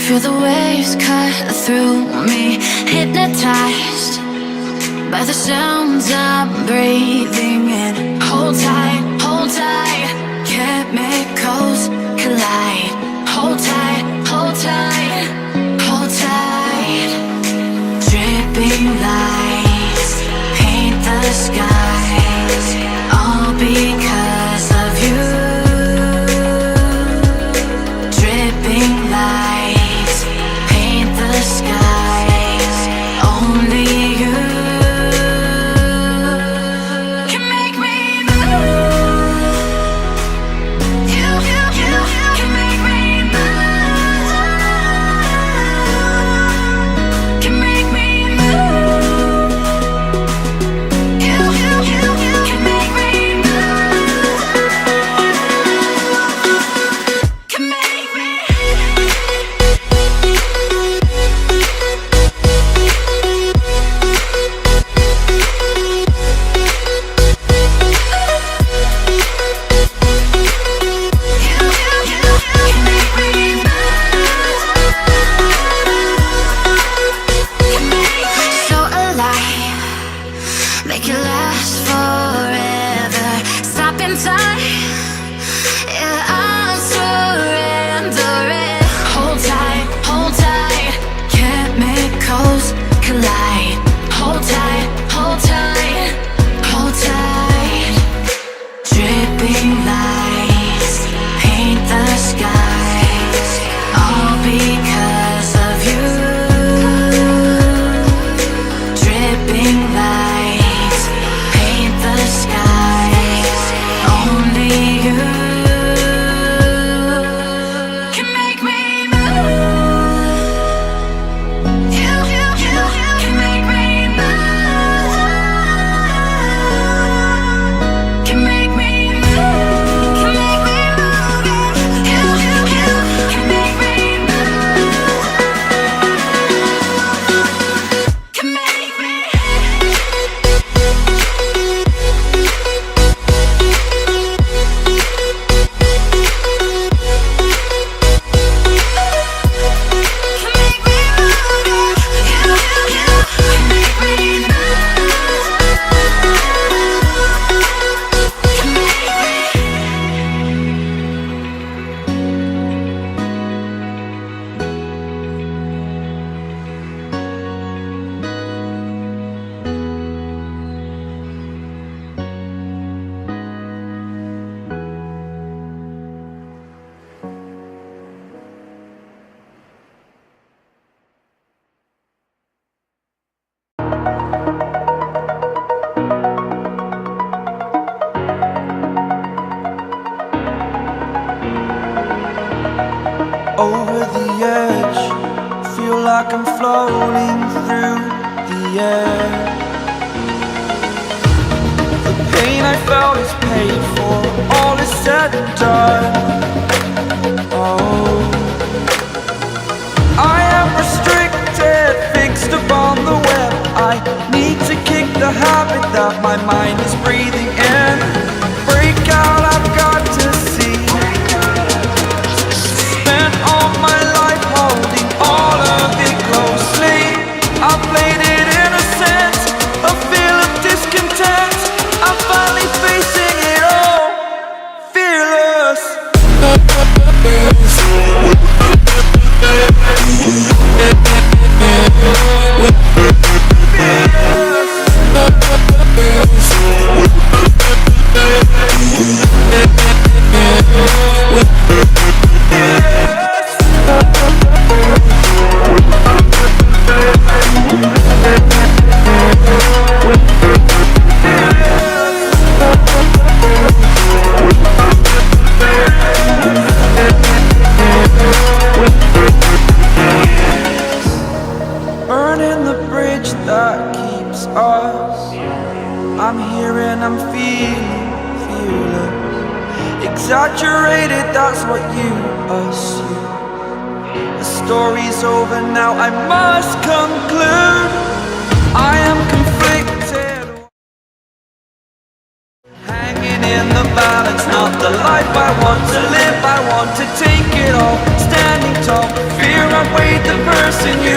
Feel the waves cut through me, hypnotized by the sounds I'm breathing in. Hold tight, chemicals collide. Hold tight, hold tight, hold tight. Dripping lights paint the skies, all because of you. Dripping lights paint the skies, only you can make me move. You can make me move. Can make me move. You can make me move. Can make me. So alive, make it last forever. Stop in time, yeah, I'll surrender it. Hold tight, chemicals collide. Hold tight, hold tight, hold tight. Dripping lights paint the skies, all because of you. Dripping lights paint the skies, only you can make me move. You can make me move. Can make me move. Can make me move. You can make me move. Can make me. Over the edge, feel like I'm floating through the air. The pain I felt is paid for, all is said and done. Oh, I am restricted, fixed upon the web. I need to kick the habit that my mind is breathing in. Break out, I've got to see. Spent all my life holding all of it closely. I played it innocent, a feel of discontent. I'm finally facing it all, fearless. Burning the bridge that keeps us. I'm here and I'm feeling fearless. Exaggerated, that's what you assume. The story's over now, I must conclude. I am conflicted, hanging in the balance. Not the life I want to live, I want to take it all. Standing tall, fear I'm waiting. immersing you